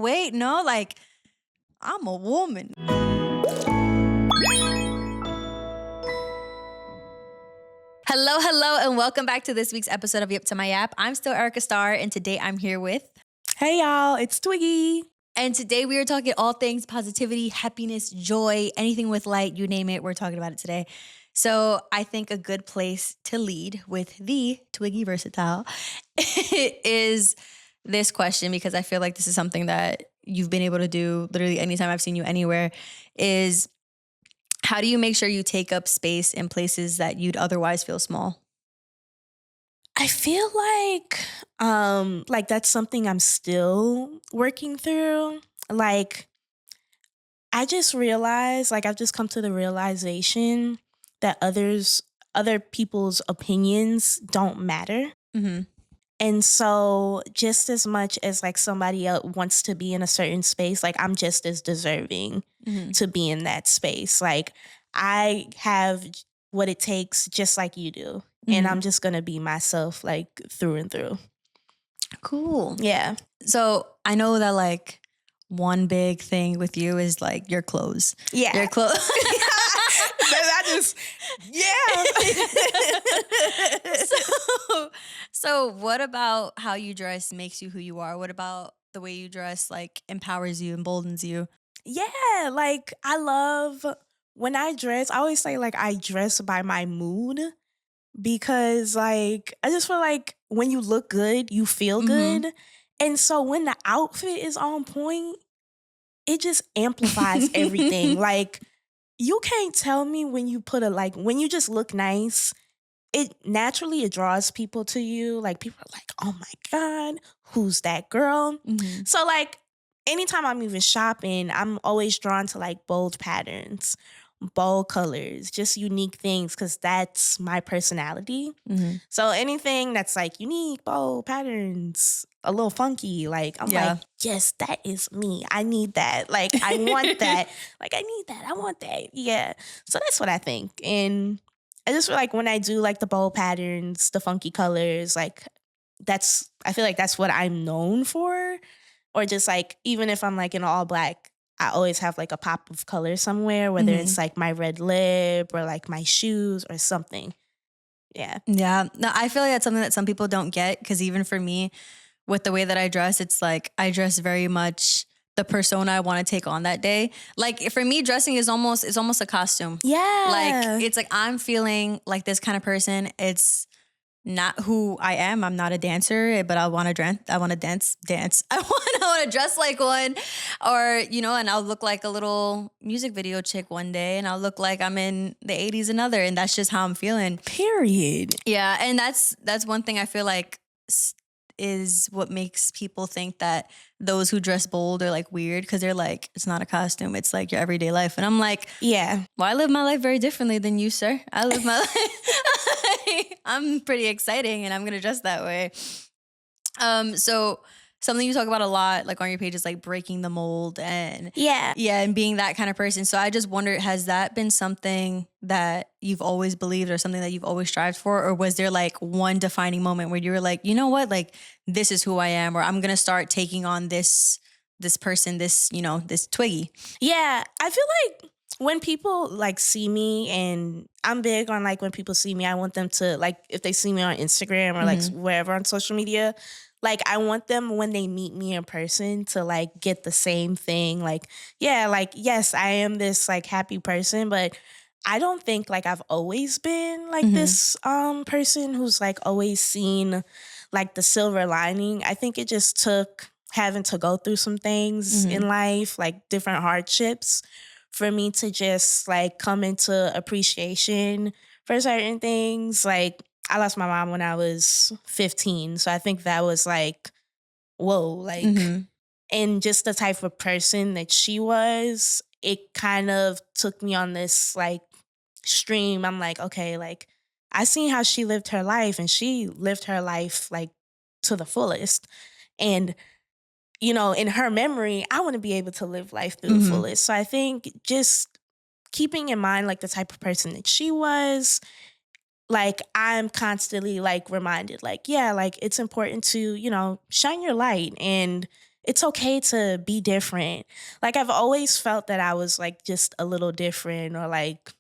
wait, no, like, I'm a woman. Hello, and welcome back to this week's episode of Yep to My Yap. I'm still Erica Star, and today I'm here with... Hey, y'all, it's Twiggy. And today we are talking all things positivity, happiness, joy, anything with light, you name it, we're talking about it today. So I think a good place to lead with the Twiggy Versatile is this question, because I feel like this is something that you've been able to do literally anytime I've seen you anywhere, is how do you make sure you take up space in places that you'd otherwise feel small? I feel like that's something I'm still working through. Like, I just realized, like, I've just come to the realization that other people's opinions don't matter. Mm-hmm. And so just as much as like somebody else wants to be in a certain space, like I'm just as deserving to be in that space. Like I have what it takes just like you do. And I'm just going to be myself like through and through. Cool. Yeah. So I know that like one big thing with you is like your clothes. Yeah. Your clothes. So what about how you dress makes you who you are? What about the way you dress like empowers you, emboldens you? Yeah, like I love when I dress. I always say like I dress by my mood because like I just feel like when you look good, you feel good. And so when the outfit is on point, it just amplifies everything. Like you can't tell me when you when you just look nice, it draws people to you. Like people are like, oh my God, who's that girl? So like anytime I'm even shopping, I'm always drawn to like bold patterns, bold colors, just unique things because that's my personality. So anything that's like unique, bold patterns, a little funky, like I'm like, yes, that is me. I need that. Like I want that. Like I need that. I want that. Yeah. So that's what I think. And I just feel like when I do like the bold patterns, the funky colors, like I feel like that's what I'm known for. Or just like, even if I'm like in all black, I always have like a pop of color somewhere, whether it's like my red lip or like my shoes or something. Yeah. Yeah. No, I feel like that's something that some people don't get, because even for me, with the way that I dress, it's like I dress very much the persona I want to take on that day. Like for me, dressing is almost a costume. Yeah. Like it's like I'm feeling like this kind of person. It's not who I am. I'm not a dancer, but I want to dance. I want to dance. I want to dress like one, or and I'll look like a little music video chick one day, and I'll look like I'm in the 80s another, and that's just how I'm feeling. Period. Yeah, and that's one thing I feel like is what makes people think that those who dress bold are like weird, because they're like, it's not a costume, it's like your everyday life. And I'm like, yeah, well, I live my life very differently than you, sir. I live my life. I'm pretty exciting, and I'm gonna dress that way. So something you talk about a lot, like on your page, is like breaking the mold and and being that kind of person. So I just wonder, has that been something that you've always believed, or something that you've always strived for? Or was there like one defining moment where you were like, you know what, like this is who I am, or I'm going to start taking on this person, this Twiggy? Yeah, I feel like when people like see me, and I'm big on like when people see me, I want them to like, if they see me on Instagram or like wherever on social media, like I want them when they meet me in person to like get the same thing. Like, yeah, like, yes, I am this like happy person, but I don't think like I've always been like this person who's like always seen like the silver lining. I think it just took having to go through some things in life, like different hardships, for me to just like come into appreciation for certain things. Like I lost my mom when I was 15. So I think that was like, whoa, like, and just the type of person that she was, it kind of took me on this like stream. I'm like, okay, like I seen how she lived her life, and she lived her life like to the fullest. And in her memory, I want to be able to live life through the fullest. So I think just keeping in mind like the type of person that she was, like I'm constantly like reminded, like, yeah, like it's important to, shine your light. And it's okay to be different. Like I've always felt that I was like just a little different, or like,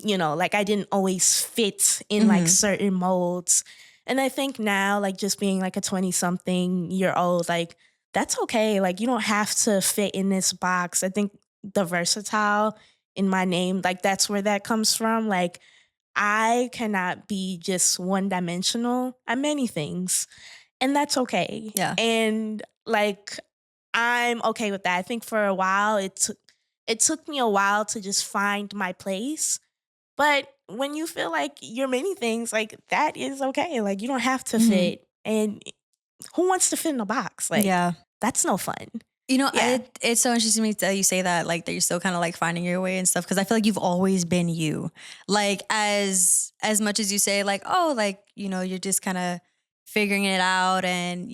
like I didn't always fit in like Mhm. certain molds. And I think now, like just being like a 20 something year old, like that's okay. Like you don't have to fit in this box. I think the versatile in my name, like that's where that comes from. Like I cannot be just one dimensional. I'm many things, and that's okay. Yeah. And like I'm okay with that. I think for a while it took me a while to just find my place, but when you feel like you're many things, like that is okay. Like you don't have to Mhm. fit. And who wants to fit in a box? Like Yeah. that's no fun. You know, Yeah. it's so interesting to me that you say that, like that you're still kind of like finding your way and stuff. Because I feel like you've always been you. Like as much as you say, like, oh, like you're just kind of figuring it out, and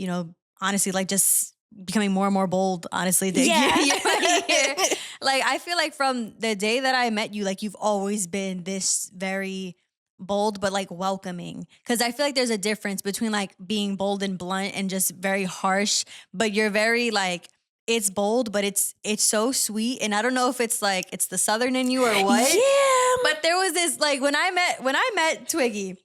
honestly, like just becoming more and more bold. Honestly, Yeah. year by year. Like I feel like from the day that I met you, like you've always been this very bold but like welcoming. Because I feel like there's a difference between like being bold and blunt and just very harsh, but you're very like it's bold, but it's so sweet. And I don't know if it's like it's the southern in you or what. Yeah. But there was this like when I met Twiggy,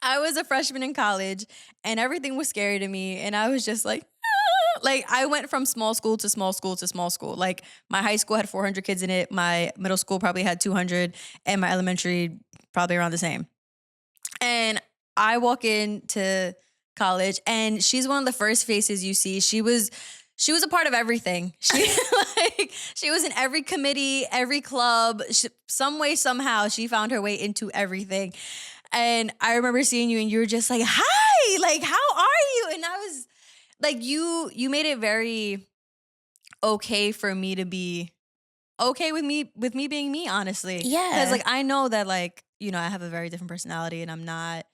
I was a freshman in college and everything was scary to me. And I was just like, "Ah." Like I went from small school to small school to small school. Like my high school had 400 kids in it. My middle school probably had 200, and my elementary probably around the same. And I walk into college and she's one of the first faces you see. She was a part of everything. She was in every committee, every club. Some way somehow she found her way into everything. And I remember seeing you and you were just like, "Hi, like how are you?" And I was like you made it very okay for me to be okay with me being me, honestly, because Yeah. like I know that like I have a very different personality, and I'm not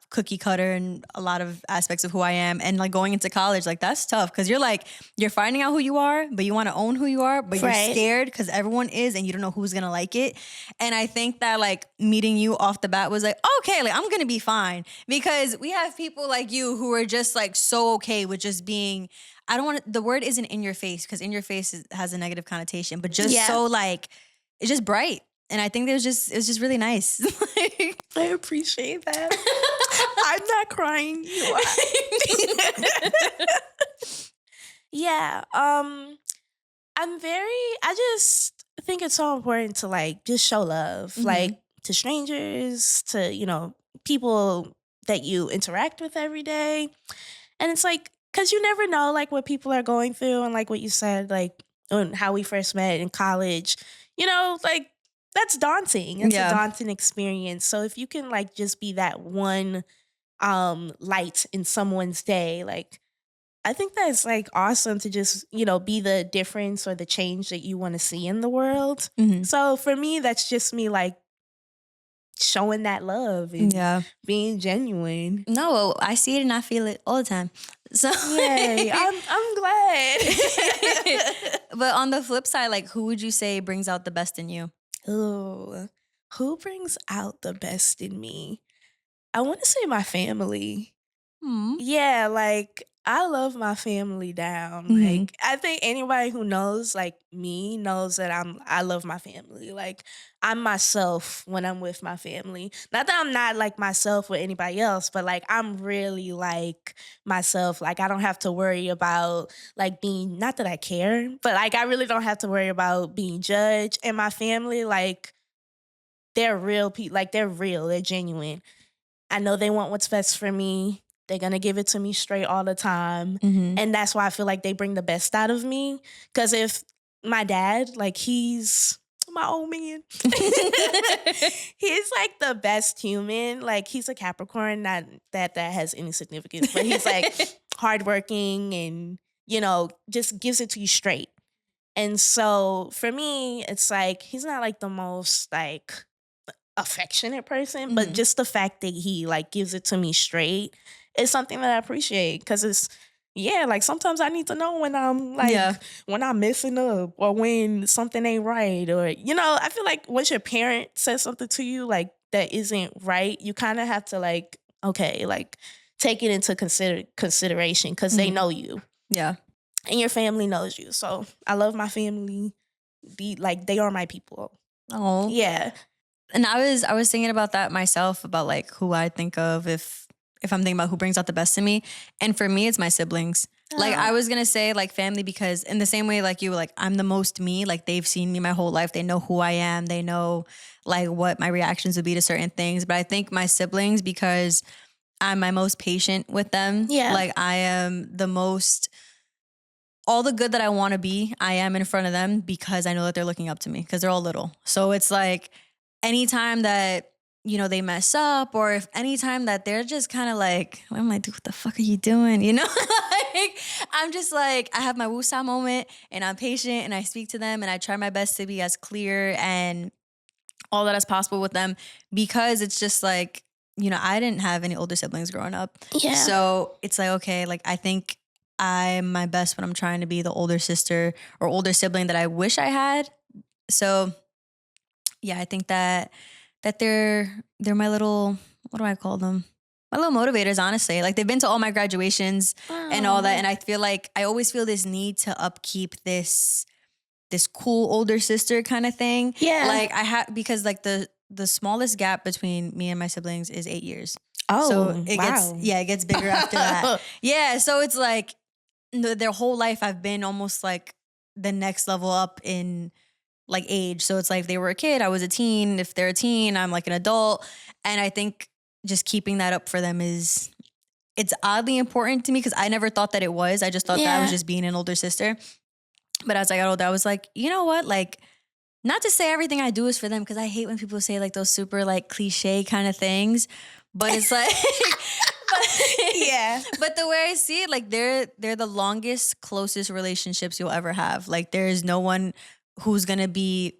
cookie cutter in a lot of aspects of who I am. And like going into college, like that's tough because you're finding out who you are, but you want to own who you are, but you're Right. scared because everyone is, and you don't know who's gonna like it. And I think that like meeting you off the bat was like, okay, like I'm gonna be fine, because we have people like you who are just like so okay with just being, I don't want to, the word isn't in your face, because in your face has a negative connotation, but just Yeah. so like it's just bright. And I think it was just really nice. Like, I appreciate that. I'm not crying. You are. Yeah. I just think it's so important to like just show love, Mhm. like to strangers, to, people that you interact with every day. And it's like, cause you never know like what people are going through, and like what you said, like on how we first met in college, like that's daunting. It's a Yeah. daunting experience. So if you can like just be that one light in someone's day, like I think that's like awesome to just, be the difference or the change that you want to see in the world. Mhm. So for me, that's just me like showing that love and Yeah. being genuine. No, I see it and I feel it all the time. So, Yay. I'm glad. but on the flip side, like, who would you say brings out the best in you? Ooh, who brings out the best in me? I want to say my family. Hmm. Yeah, like I love my family down. Hmm. Like I think anybody who knows like me knows that I love my family. Like I'm myself when I'm with my family. Not that I'm not like myself with anybody else, but like I'm really like myself. Like I don't have to worry about like being, not that I care, but like I really don't have to worry about being judged. And my family, like they're real people, like they're real, they're genuine. I know they want what's best for me. They're gonna give it to me straight all the time. Hmm. And that's why I feel like they bring the best out of me. Cause if my dad, like he's my old man. He's like the best human. Like he's a Capricorn, not that has any significance, but he's like hardworking and, just gives it to you straight. And so for me, it's like he's not like the most like affectionate person, but Hmm. just the fact that he like gives it to me straight is something that I appreciate, because it's, yeah, like sometimes I need to know when I'm like Yeah. when I'm messing up or when something ain't right, or I feel like once your parent says something to you like that isn't right, you kind of have to like, okay, like take it into consideration because they know you. Yeah. And your family knows you. So I love my family. They are my people. Oh. Yeah. And I was thinking about that myself, about like who I think of if I'm thinking about who brings out the best in me. And for me, it's my siblings. Like I was going to say like family, because in the same way, like you were like, I'm the most me, like they've seen me my whole life. They know who I am. They know like what my reactions would be to certain things. But I think my siblings, because I'm my most patient with them. Yeah. Like I am the most, all the good that I want to be, I am in front of them because I know that they're looking up to me because they're all little. So it's like anytime that, you know, they mess up, or if anytime that they're just kind of like, I'm like, dude, what the fuck are you doing? You know, like I'm just like, I have my woosah moment and I'm patient and I speak to them and I try my best to be as clear and all that as possible with them, because it's just like, you know, I didn't have any older siblings growing up. Yeah. So it's like, okay, like I think I'm my best when I'm trying to be the older sister or older sibling that I wish I had. So yeah, I think that they're my little, what do I call them? My little motivators, honestly. Like they've been to all my graduations and all that. And I feel like I always feel this need to upkeep this cool older sister kind of thing. Yeah. Like I have, because like the smallest gap between me and my siblings is 8 years. Oh, so it gets bigger after that. Yeah. So it's like their whole life I've been almost like the next level up in like age. So it's like if they were a kid, I was a teen. If they're a teen, I'm like an adult. And I think just keeping that up for them it's oddly important to me, because I never thought that it was. I just thought that I was just being an older sister. But as I got older, I was like, you know what? Like, not to say everything I do is for them, because I hate when people say like those super like cliche kind of things. But it's like, yeah. But the way I see it, like they're the longest, closest relationships you'll ever have. Like there is no one who's gonna be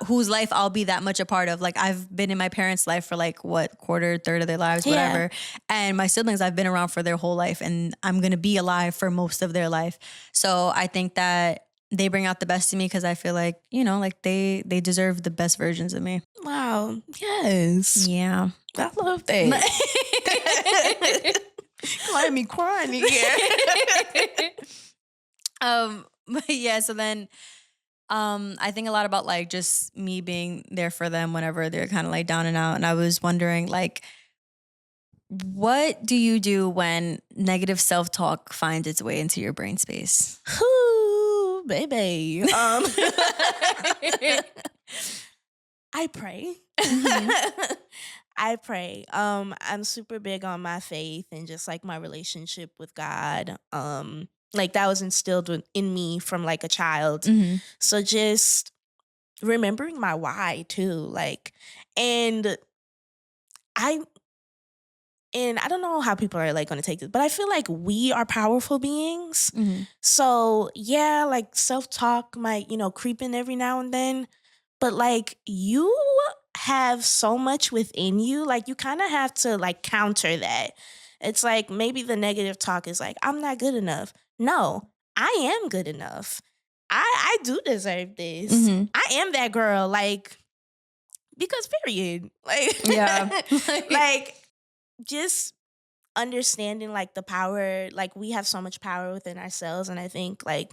whose life I'll be that much a part of. Like I've been in my parents' life for like quarter, third of their lives, whatever. And my siblings, I've been around for their whole life, and I'm gonna be alive for most of their life. So I think that they bring out the best in me, because I feel like, you know, like they deserve the best versions of me. Wow. Yes. Yeah. I love that. Let me crying here. But yeah, so then I think a lot about like just me being there for them whenever they're kind of like down and out. And I was wondering, like, what do you do when negative self-talk finds its way into your brain space? Ooh, baby. I pray. Mm-hmm. I pray. I'm super big on my faith and just like my relationship with God. Like that was instilled in me from like a child. Mm-hmm. So just remembering my why too. Like, and I don't know how people are like going to take this, but I feel like we are powerful beings. Mm-hmm. So yeah, like self-talk might, creep in every now and then, but like you have so much within you, like you kind of have to like counter that. It's like maybe the negative talk is like, I'm not good enough. No, I am good enough. I do deserve this. Mm-hmm. I am that girl, like, because period. Like, yeah. like just understanding like the power, like we have so much power within ourselves. And I think like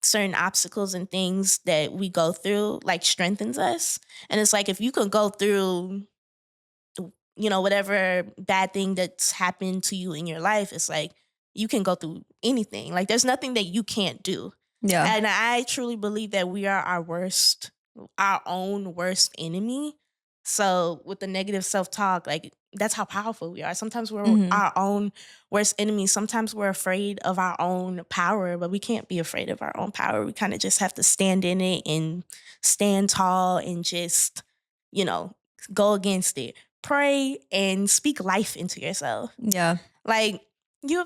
certain obstacles and things that we go through like strengthens us. And it's like if you can go through whatever bad thing that's happened to you in your life, it's like you can go through anything. Like there's nothing that you can't do. Yeah. And I truly believe that we are our own worst enemy. So with the negative self-talk, like that's how powerful we are. Sometimes we're our own worst enemy. Sometimes we're afraid of our own power, but we can't be afraid of our own power. We kind of just have to stand in it and stand tall and just, go against it. Pray and speak life into yourself. Yeah. Like you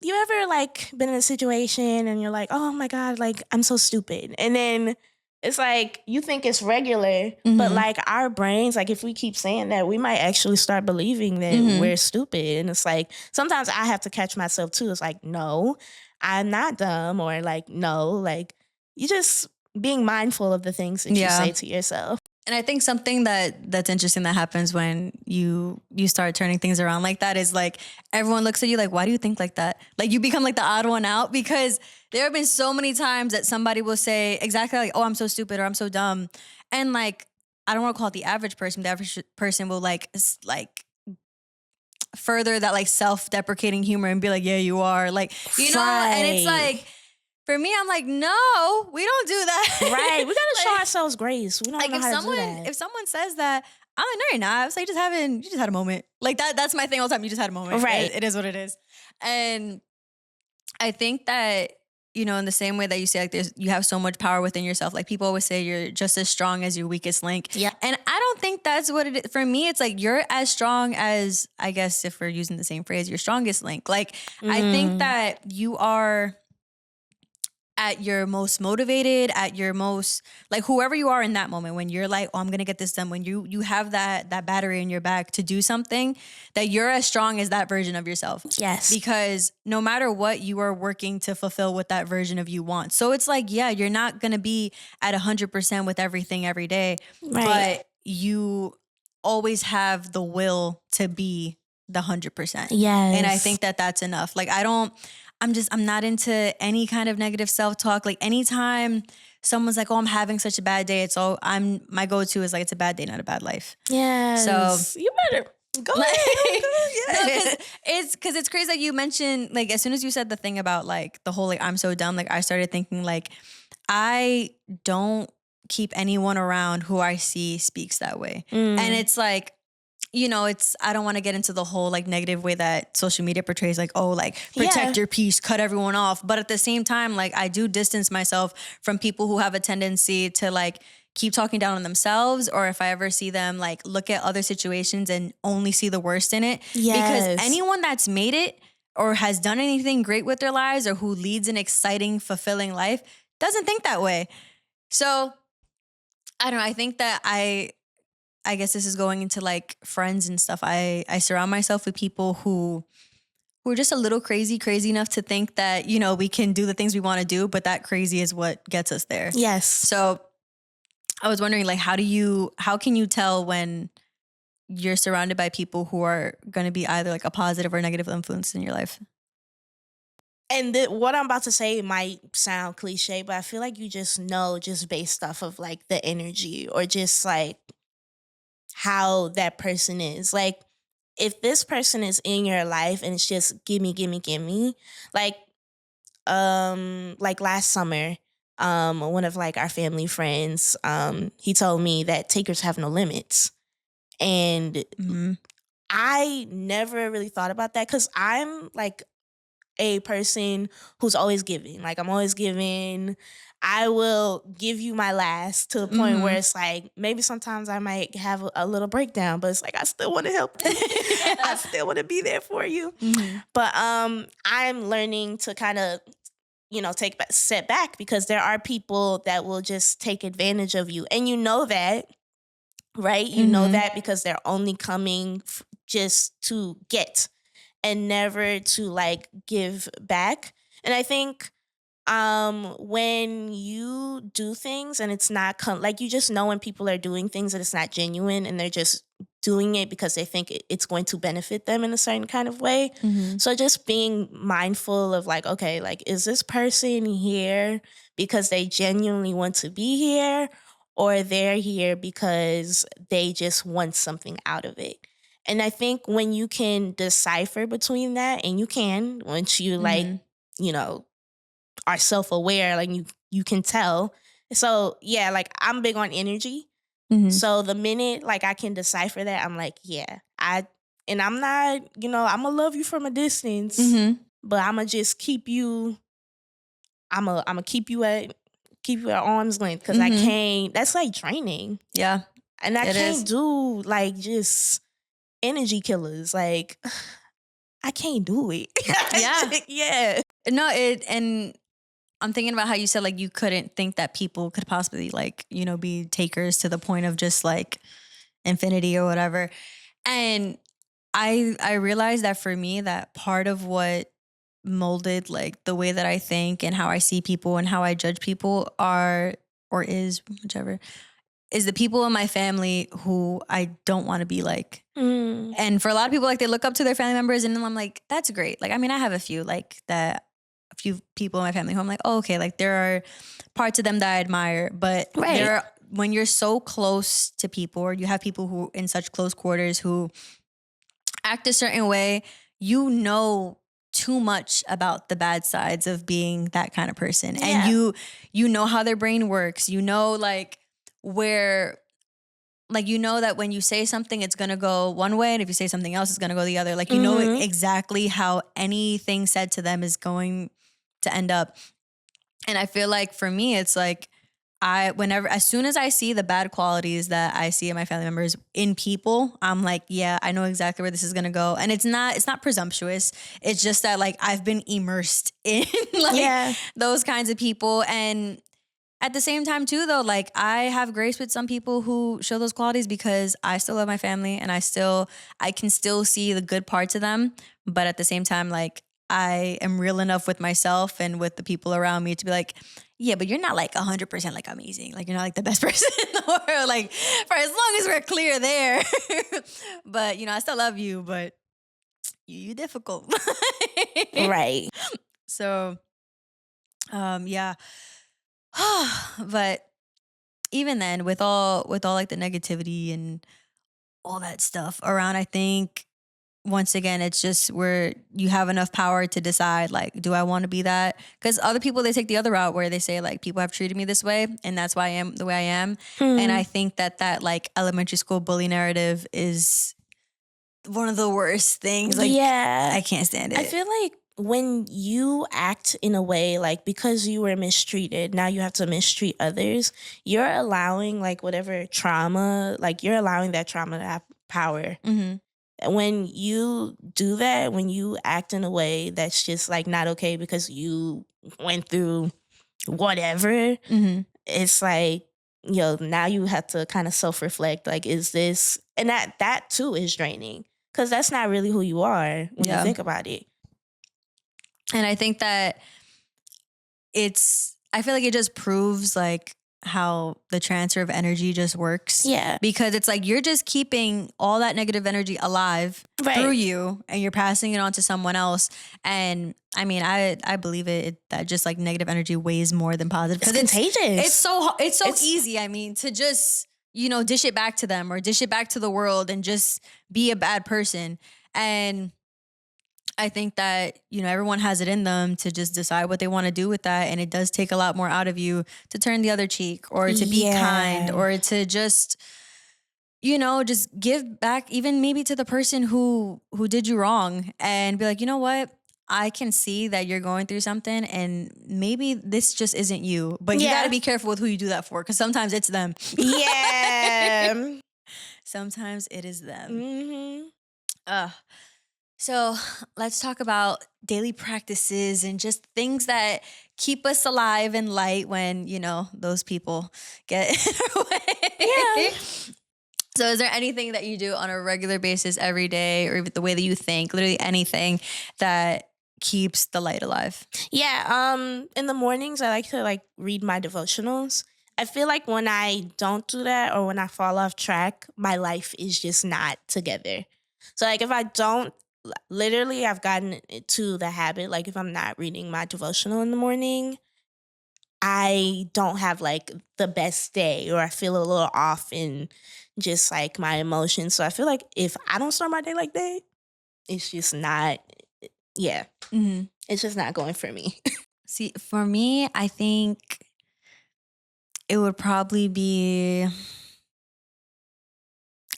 ever like been in a situation and you're like, oh my God, like I'm so stupid. And then it's like you think it's regular, but like our brains, like if we keep saying that, we might actually start believing that we're stupid. And it's like sometimes I have to catch myself too. It's like, no, I'm not dumb, or like, no, like you just being mindful of the things that you say to yourself. And I think something that's interesting that happens when you start turning things around like that is like everyone looks at you like, why do you think like that? Like you become like the odd one out, because there have been so many times that somebody will say exactly like, oh, I'm so stupid or I'm so dumb. And like, I don't want to call it the average person. The average person will like further that like self-deprecating humor and be like, yeah, you are, like, you know, and it's like, for me, I'm like, no, we don't do that. Right. We gotta show Like, ourselves grace. We don't like know if how someone to do that. if someone says that, I'm like, no, you're not. I was like, you just had a moment. Like that's my thing all the time. You just had a moment. Right. It is what it is. And I think that, you know, in the same way that you say like you have so much power within yourself. Like people always say you're just as strong as your weakest link. Yeah. And I don't think that's what it is. For me, it's like you're as strong as, I guess if we're using the same phrase, your strongest link. Like I think that you are at your most motivated, at your most, like whoever you are in that moment, when you're like, oh, I'm gonna get this done, when you have that battery in your back to do something, that you're as strong as that version of yourself. Yes. Because no matter what, you are working to fulfill what that version of you wants. So it's like, yeah, you're not gonna be at 100% with everything every day, Right. but you always have the will to be the 100%. Yes. And I think that that's enough. Like I'm not into any kind of negative self-talk. Like anytime someone's like, oh, I'm having such a bad day, my go-to is like, it's a bad day, not a bad life. Yes. So you better go ahead. No, because it's crazy that you mentioned, like, as soon as you said the thing about like the whole, like, I'm so dumb, like I started thinking like, I don't keep anyone around who I see speaks that way. And it's like, you know, I don't want to get into the whole like negative way that social media portrays, like, oh, like protect your peace, cut everyone off. But at the same time, like I do distance myself from people who have a tendency to like keep talking down on themselves, or if I ever see them like look at other situations and only see the worst in it. Yes. Because anyone that's made it or has done anything great with their lives or who leads an exciting, fulfilling life doesn't think that way. So I don't know. I think that I guess this is going into like friends and stuff. I surround myself with people who are just a little crazy enough to think that, you know, we can do the things we want to do, but that crazy is what gets us there. Yes. So I was wondering, like, how can you tell when you're surrounded by people who are going to be either like a positive or negative influence in your life? And what I'm about to say might sound cliche, but I feel like you just know just based off of like the energy or just like how that person is. Like if this person is in your life and it's just gimme, like last summer, one of like our family friends, he told me that takers have no limits. And I never really thought about that because I'm like a person who's always giving. Like I'm always giving. I will give you my last to the point where it's like maybe sometimes I might have a little breakdown, but it's like I still want to help you. I still want to be there for you. But I'm learning to kind of, you know, set back because there are people that will just take advantage of you, and you know that, right? You know that because they're only coming just to get and never to like give back. And I think when you do things and it's not like you just know when people are doing things that it's not genuine and they're just doing it because they think it's going to benefit them in a certain kind of way. So just being mindful of like, okay, like is this person here because they genuinely want to be here, or they're here because they just want something out of it? And I think when you can decipher between that, and you can once you like, you know, are self-aware, like you can tell. So yeah, like I'm big on energy. So the minute like I can decipher that, I'm like, yeah, I'm not, you know, I'm gonna love you from a distance, but I'm gonna just keep you. I'm gonna keep you at arm's length because I can't. That's like training. Yeah, and I can't do like just energy killers. Like I can't do it. Yeah. No, and I'm thinking about how you said like you couldn't think that people could possibly like, you know, be takers to the point of just like infinity or whatever. And I realized that for me, that part of what molded like the way that I think and how I see people and how I judge people is whichever, is the people in my family who I don't want to be like. Mm. And for a lot of people, like they look up to their family members, and then I'm like, that's great. Like, I mean, I have a few people in my family who I'm like, oh, okay, like there are parts of them that I admire, but Right. when you're so close to people, or you have people who in such close quarters who act a certain way, you know too much about the bad sides of being that kind of person. Yeah. And you know how their brain works. You know, like where, like, you know that when you say something, it's going to go one way. And if you say something else, it's going to go the other. Like, you know exactly how anything said to them is going to end up. And I feel like for me, it's like, as soon as I see the bad qualities that I see in my family members in people, I'm like, yeah, I know exactly where this is going to go. And it's not presumptuous. It's just that like I've been immersed in like those kinds of people. And at the same time too, though, like I have grace with some people who show those qualities because I still love my family and I can still see the good parts of them. But at the same time, like I am real enough with myself and with the people around me to be like, yeah, but you're not like 100% like amazing. Like you're not like the best person in the world. Like for as long as we're clear there. But I still love you, but you difficult. Right. So, yeah. But even then, with all like the negativity and all that stuff around, I think once again, it's just where you have enough power to decide, like, do I want to be that? Because other people, they take the other route where they say, like, people have treated me this way, and that's why I am the way I am. And I think that like elementary school bully narrative is one of the worst things. Like, I can't stand it. I feel like when you act in a way like because you were mistreated, now you have to mistreat others, you're allowing like whatever trauma, like you're allowing that trauma to have power. When you do that, when you act in a way that's just like not okay because you went through whatever, it's like, now you have to kind of self-reflect, like, is this, and that too is draining because that's not really who you are when you think about it. And I think that I feel like it just proves like how the transfer of energy just works. Yeah. Because it's like you're just keeping all that negative energy alive through you, and you're passing it on to someone else. And I mean, I believe that just like negative energy weighs more than positive. It's contagious. It's so easy. I mean, to just, dish it back to them or dish it back to the world and just be a bad person. And I think that, everyone has it in them to just decide what they want to do with that. And it does take a lot more out of you to turn the other cheek or to be kind or to just, just give back even maybe to the person who did you wrong and be like, you know what? I can see that you're going through something and maybe this just isn't you, but you got to be careful with who you do that for. Cause sometimes it's them. Yeah. Sometimes it is them. So let's talk about daily practices and just things that keep us alive and light when, those people get in our way. Yeah. So is there anything that you do on a regular basis every day, or even the way that you think, literally anything that keeps the light alive? Yeah. In the mornings, I like to like read my devotionals. I feel like when I don't do that or when I fall off track, my life is just not together. So like if I don't, literally I've gotten to the habit, like if I'm not reading my devotional in the morning, I don't have like the best day, or I feel a little off in just like my emotions. So I feel like if I don't start my day like that, it's just not, it's just not going for me. See, for me, I think it would probably be,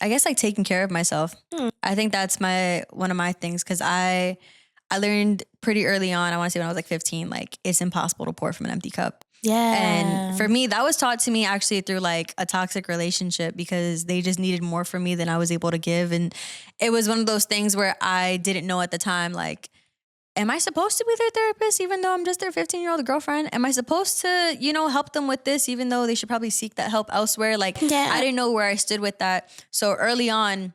I guess, like taking care of myself. I think that's one of my things, because I learned pretty early on, I want to say when I was like 15, like it's impossible to pour from an empty cup. Yeah. And for me, that was taught to me actually through like a toxic relationship, because they just needed more from me than I was able to give. And it was one of those things where I didn't know at the time, like, am I supposed to be their therapist even though I'm just their 15-year-old girlfriend? Am I supposed to, help them with this even though they should probably seek that help elsewhere? Like, I didn't know where I stood with that. So early on,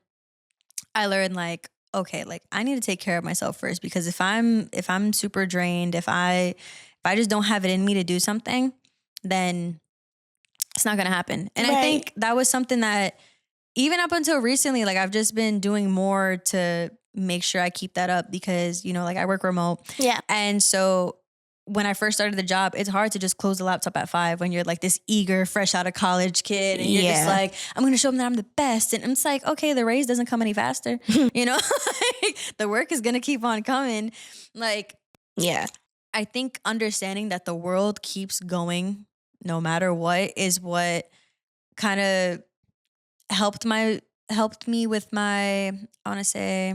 I learned like, okay, like I need to take care of myself first, because if I'm super drained, if I just don't have it in me to do something, then It's not going to happen. And I Right. think that was something that even up until recently, like I've just been doing more to make sure I keep that up because, you know, like I work remote. Yeah. And so when I first started the job, it's hard to just close the laptop at 5 when you're like this eager, fresh out of college kid. And you're just Yeah. like, I'm going to show them that I'm the best. And it's like, okay, the raise doesn't come any faster. You know, like, the work is going to keep on coming. Like, Yeah. I think understanding that the world keeps going no matter what is what kind of helped me with my, I want to say,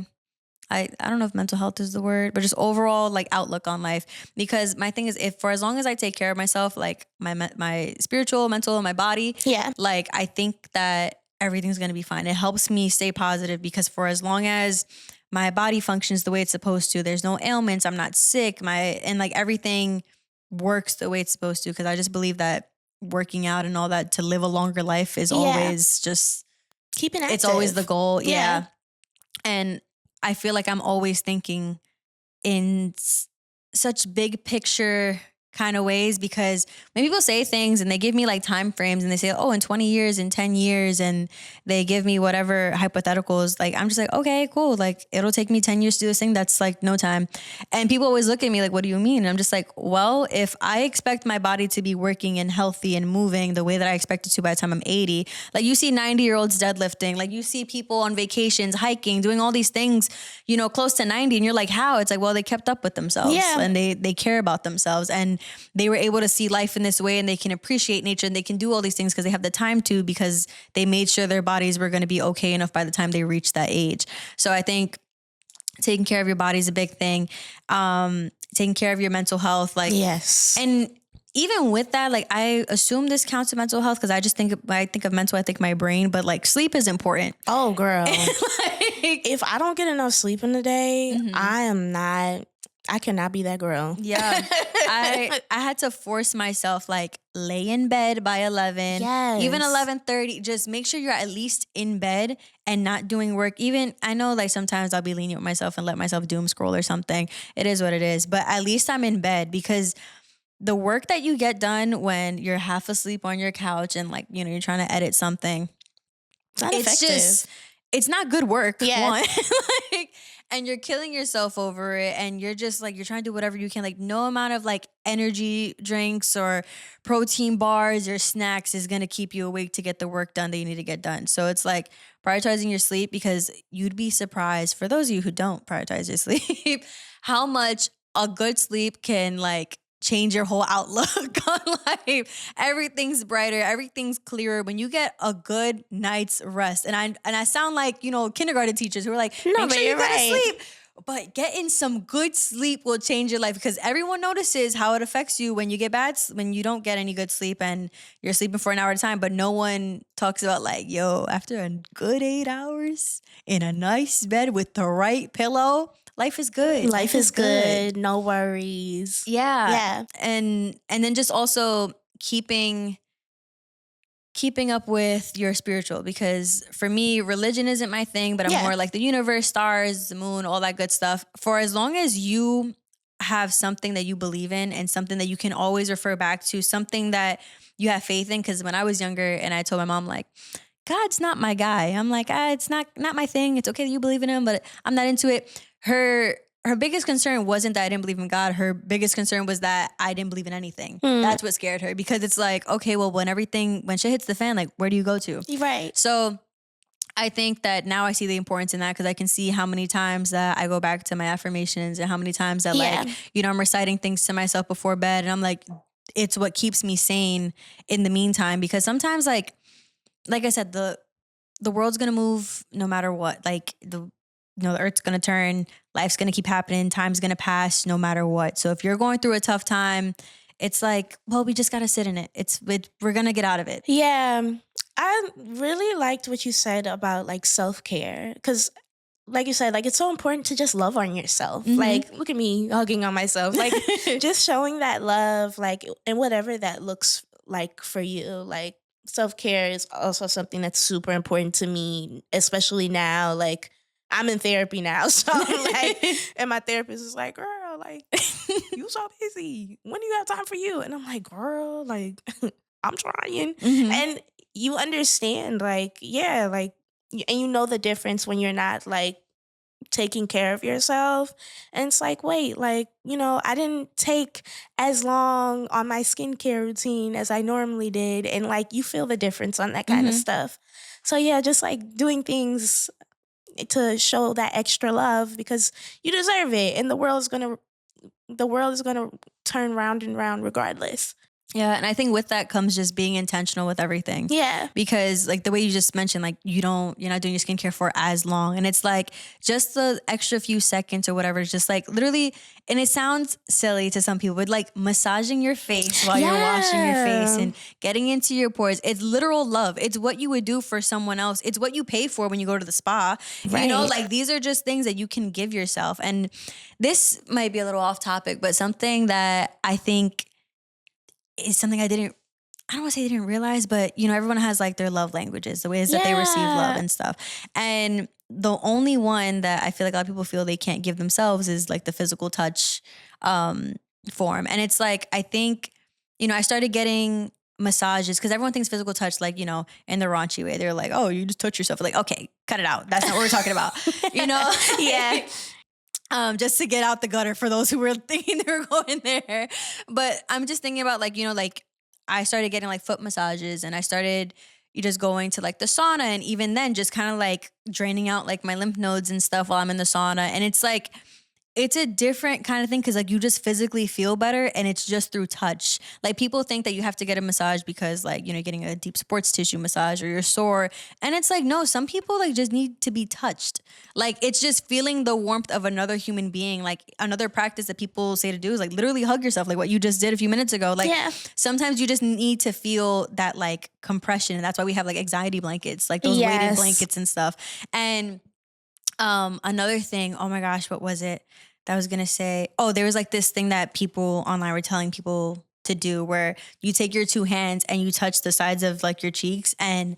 I don't know if mental health is the word, but just overall like outlook on life. Because my thing is, if for as long as I take care of myself, like my spiritual, mental, my body, Yeah. like I think that everything's gonna be fine. It helps me stay positive because for as long as my body functions the way it's supposed to, there's no ailments, I'm not sick, and like everything works the way it's supposed to. Because I just believe that working out and all that to live a longer life is Yeah. always just Keeping active. it's always the goal. Yeah. Yeah. And I feel like I'm always thinking in such big picture kind of ways because when people say things and they give me like time frames and they say, oh, in 20 years, in 10 years, and they give me whatever hypotheticals, like I'm just like, okay, cool. Like it'll take me 10 years to do this thing. That's like no time. And people always look at me like, what do you mean? And I'm just like, well, if I expect my body to be working and healthy and moving the way that I expect it to by the time I'm 80, like you see 90-year-olds deadlifting, like you see people on vacations, hiking, doing all these things, you know, close to 90. And you're like, how? It's like, well, they kept up with themselves and they care about themselves and they were able to see life in this way and they can appreciate nature and they can do all these things because they have the time to, because they made sure their bodies were going to be okay enough by the time they reached that age. So I think taking care of your body is a big thing. Taking care of your mental health, like, yes. And even with that, like I assume this counts as mental health because I just think when I think of mental, I think my brain, but like sleep is important. Oh, girl. Like, if I don't get enough sleep in the day, I cannot be that girl. Yeah. I had to force myself, like lay in bed by 11, Yes. even 11:30. Just make sure you're at least in bed and not doing work. Even I know like sometimes I'll be lenient with myself and let myself doom scroll or something. It is what it is. But at least I'm in bed because the work that you get done when you're half asleep on your couch and like, you know, you're trying to edit something, it's not good work. Yeah. One. Like, and you're killing yourself over it and you're just like, you're trying to do whatever you can. Like no amount of like energy drinks or protein bars or snacks is going to keep you awake to get the work done that you need to get done. So it's like prioritizing your sleep, because you'd be surprised, for those of you who don't prioritize your sleep, how much a good sleep can like change your whole outlook on life. Everything's brighter, everything's clearer when you get a good night's rest. And I sound like, you know, kindergarten teachers who are like, No, make but sure you you're go to right. sleep. But getting some good sleep will change your life, because everyone notices how it affects you when you get when you don't get any good sleep and you're sleeping for an hour at a time. But no one talks about like, yo, after a good 8 hours in a nice bed with the right pillow, life is good. Life is good. No worries. Yeah. Yeah. And then just also keeping up with your spiritual, because for me, religion isn't my thing, but I'm more like the universe, stars, the moon, all that good stuff. For as long as you have something that you believe in and something that you can always refer back to, something that you have faith in. Because when I was younger and I told my mom like, God's not my guy, I'm like, it's not my thing. It's okay that you believe in him, but I'm not into it. Her biggest concern wasn't that I didn't believe in God. Her biggest concern was that I didn't believe in anything. That's what scared her, because it's like, okay, well, when shit hits the fan, like, where do you go to? Right. So I think that now I see the importance in that, because I can see how many times that I go back to my affirmations and how many times that like, you know, I'm reciting things to myself before bed, and I'm like, it's what keeps me sane in the meantime. Because sometimes like I said, the world's gonna move no matter what. Like the earth's gonna turn, life's gonna keep happening, time's gonna pass no matter what. So if you're going through a tough time, it's like, well, we just gotta sit in it. We're gonna get out of it. Yeah. I really liked what you said about like self-care, because like you said, like it's so important to just love on yourself. Like, look at me hugging on myself, like just showing that love, like, and whatever that looks like for you. Like self-care is also something that's super important to me, especially now. Like I'm in therapy now, so like, and my therapist is like, girl, like you so busy, when do you have time for you? And I'm like, girl, like I'm trying. Mhm. And you understand, like, yeah, like, and you know the difference when you're not like taking care of yourself. And it's like, wait, like, I didn't take as long on my skincare routine as I normally did. And like, you feel the difference on that kind of Mhm. stuff. So, yeah, just like doing things to show that extra love because you deserve it. And the world is gonna turn round and round regardless. Yeah, and I think with that comes just being intentional with everything. Yeah. Because like the way you just mentioned, like you're not doing your skincare for as long. And it's like just the extra few seconds or whatever, it's just like literally, and it sounds silly to some people, but like massaging your face while you're washing your face Yeah. and getting into your pores. It's literal love. It's what you would do for someone else. It's what you pay for when you go to the spa. Right. Like these are just things that you can give yourself. And this might be a little off topic, but something that I think is something I don't want to say I didn't realize, but everyone has like their love languages, the ways that they receive love Yeah. and stuff. And the only one that I feel like a lot of people feel they can't give themselves is like the physical touch um, form. And it's like, I think, I started getting massages because everyone thinks physical touch, like, in the raunchy way. They're like, oh, you just touch yourself. Like, okay, cut it out. That's not what we're talking about, you know? Yeah. Just to get out the gutter for those who were thinking they were going there. But I'm just thinking about like, like I started getting like foot massages and I started you just going to like the sauna and even then just kind of like draining out like my lymph nodes and stuff while I'm in the sauna. And it's like it's a different kind of thing because like you just physically feel better and it's just through touch. Like people think that you have to get a massage because like, you're getting a deep sports tissue massage or you're sore. And it's like, no, some people like just need to be touched. Like it's just feeling the warmth of another human being. Like another practice that people say to do is like literally hug yourself, like what you just did a few minutes ago. Like Yeah. sometimes you just need to feel that like compression. And that's why we have like anxiety blankets, like those weighted Yes. blankets and stuff. And another thing, oh my gosh, what was it that I was gonna say? Oh, there was like this thing that people online were telling people to do where you take your two hands and you touch the sides of like your cheeks and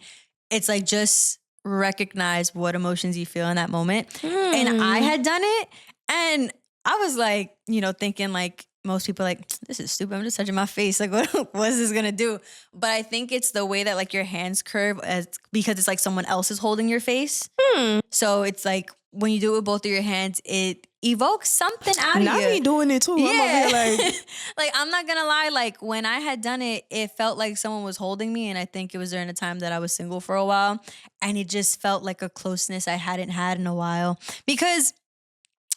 it's like just recognize what emotions you feel in that moment. And I Hmm. had done it and I was like, thinking like most people like, this is stupid. I'm just touching my face. Like, what is this gonna do? But I think it's the way that like your hands curve because it's like someone else is holding your face. Hmm. So it's like when you do it with both of your hands, it evokes something out of Now you. me doing it too. I'm over Yeah. here like, Like I'm not gonna lie, like when I had done it, it felt like someone was holding me. And I think it was during a time that I was single for a while. And it just felt like a closeness I hadn't had in a while. Because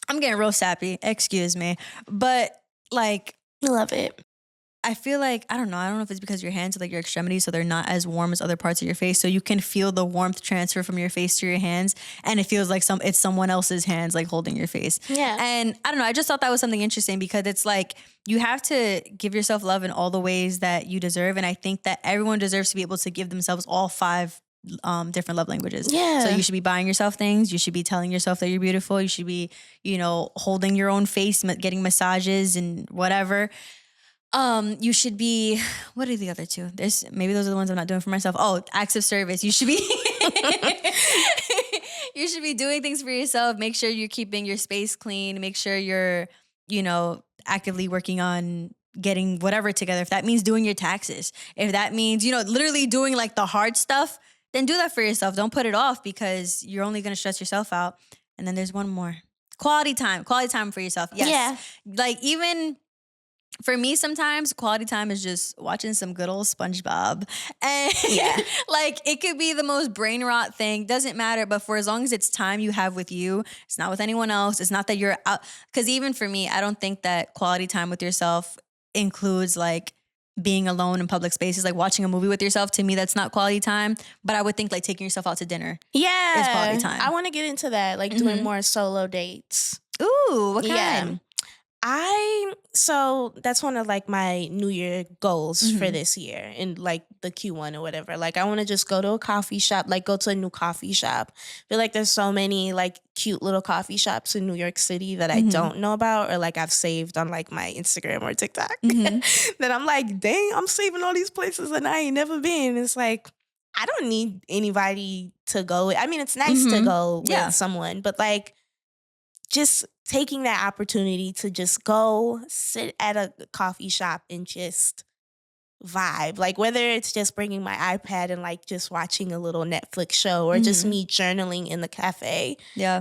I'm getting real sappy, excuse me. But like I love it. I feel like, I don't know if it's because your hands are like your extremities, so they're not as warm as other parts of your face. So you can feel the warmth transfer from your face to your hands. And it feels like it's someone else's hands like holding your face. Yeah. And I don't know, I just thought that was something interesting because it's like you have to give yourself love in all the ways that you deserve. And I think that everyone deserves to be able to give themselves all 5 different love languages. Yeah. So you should be buying yourself things. You should be telling yourself that you're beautiful. You should be, holding your own face, getting massages and whatever. You should be, what are the other 2? Maybe those are the ones I'm not doing for myself. Oh, acts of service. You should be, you should be doing things for yourself. Make sure you're keeping your space clean. Make sure you're, actively working on getting whatever together. If that means doing your taxes, if that means, literally doing like the hard stuff, then do that for yourself. Don't put it off because you're only going to stress yourself out. And then there's one more. Quality time for yourself. Yes. Yeah. Like even for me, sometimes quality time is just watching some good old SpongeBob. And Yeah. like it could be the most brain rot thing, doesn't matter. But for as long as it's time you have with you, it's not with anyone else. It's not that you're out. Because even for me, I don't think that quality time with yourself includes like being alone in public spaces, like watching a movie with yourself. To me, that's not quality time. But I would think like taking yourself out to dinner Yeah. is quality time. I want to get into that, like doing more solo dates. Ooh, what Yeah. kind? So that's one of like my New Year goals for Mhm. this year in like the Q1 or whatever. Like I want to just go to a coffee shop, like go to a new coffee shop. I feel like there's so many like cute little coffee shops in New York City that I Mhm. don't know about or like I've saved on like my Instagram or TikTok Mhm. that I'm like, dang, I'm saving all these places and I ain't never been. It's like, I don't need anybody to go with. I mean, it's nice to Mhm. go Yeah. with someone, but like just taking that opportunity to just go sit at a coffee shop and just vibe. Like whether it's just bringing my iPad and like just watching a little Netflix show or just me journaling in the cafe. Yeah.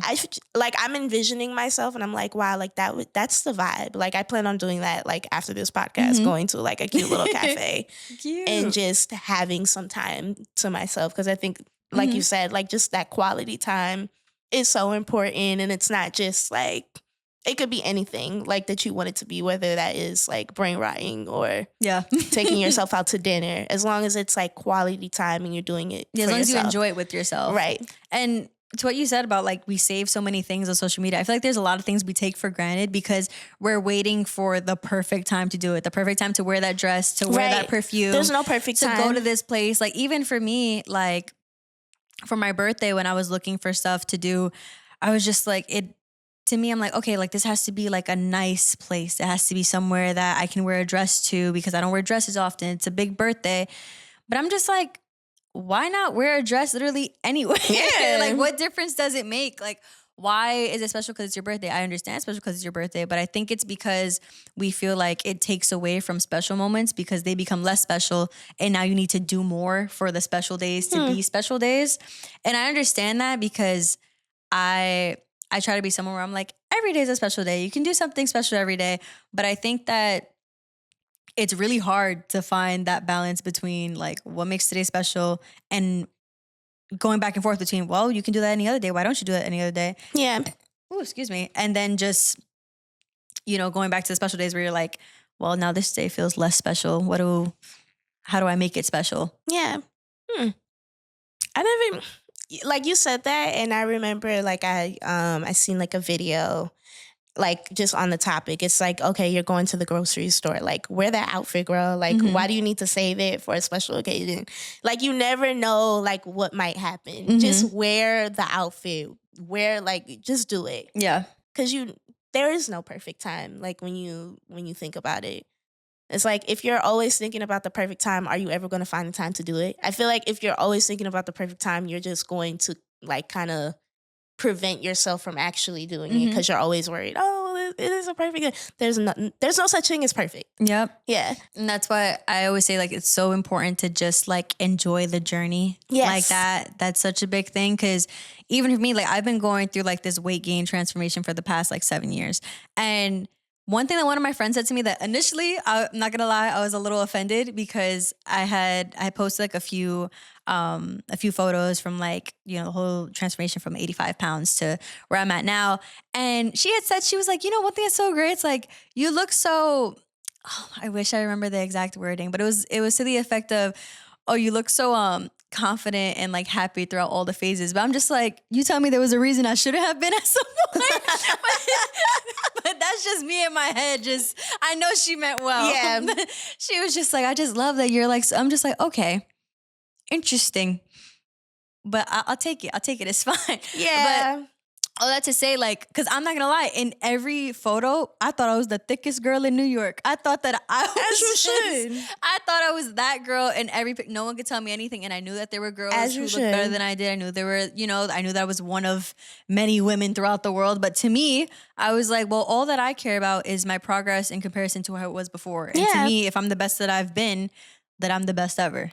Like I'm envisioning myself and I'm like, wow, like that's the vibe. Like I plan on doing that like after this podcast, going to like a cute little cafe and Cute. just having some time to myself. Cause I think like you said, like just that quality time is so important. And it's not just like, it could be anything like that you want it to be, whether that is like brain rotting or Yeah. taking yourself out to dinner, as long as it's like quality time and you're doing it. Yeah, as long as you enjoy it with yourself. Right. And to what you said about like we save so many things on social media, I feel like there's a lot of things we take for granted because we're waiting for the perfect time to do it, the perfect time to wear that dress, to wear that perfume. There's no perfect time. To go to this place. Like even for me, like for my birthday when I was looking for stuff to do, I was just like, to me, I'm like, okay, like this has to be like a nice place. It has to be somewhere that I can wear a dress to because I don't wear dresses often. It's a big birthday. But I'm just like, why not wear a dress literally anywhere? Yeah. Like what difference does it make? Like why is it special because it's your birthday? I understand it's special because it's your birthday, but I think it's because we feel like it takes away from special moments because they become less special and now you need to do more for the special days to be special days. And I understand that because I try to be someone where I'm like, every day is a special day. You can do something special every day. But I think that it's really hard to find that balance between like what makes today special and going back and forth between, well, you can do that any other day. Why don't you do it any other day? Yeah. Oh, excuse me. And then just, going back to the special days where you're like, well, now this day feels less special. How do I make it special? Yeah. I never, like you said that, and I remember like I seen like a video like just on the topic. It's like, okay, you're going to the grocery store, like wear that outfit, girl. Like why do you need to save it for a special occasion? Like you never know like what might happen. Just wear the outfit, just do it. Yeah. Cause there is no perfect time. Like when you think about it, it's like if you're always thinking about the perfect time, are you ever going to find the time to do it? I feel like if you're always thinking about the perfect time, you're just going to like kind of prevent yourself from actually doing it because you're always worried. Oh, it is a perfect. There's no such thing as perfect. Yep. Yeah. And that's why I always say like it's so important to just like enjoy the journey. Yes. Like that's such a big thing because even for me, like I've been going through like this weight gain transformation for the past like 7 years. And one thing that one of my friends said to me that initially, I'm not gonna lie, I was a little offended because I posted like a few photos from like, the whole transformation from 85 pounds to where I'm at now. And she had said, she was like, one thing that's so great. It's like, you look so, I wish I remember the exact wording, but it was to the effect of, oh, you look so confident and like happy throughout all the phases. But I'm just like, you tell me there was a reason I shouldn't have been at some point. but that's just me in my head. I know she meant well. Yeah. She was just like, I just love that you're like, so I'm just like, okay, interesting. But I'll take it. It's fine. Yeah. But all that to say, like, because I'm not going to lie, in every photo, I thought I was the thickest girl in New York. I thought that I was. As you should. I thought I was that girl in every pic. No one could tell me anything. And I knew that there were girls As who you looked should. better than I did. I knew there were, I knew that I was one of many women throughout the world. But to me, I was like, well, all that I care about is my progress in comparison to how it was before. And to me, if I'm the best that I've been, that I'm the best ever.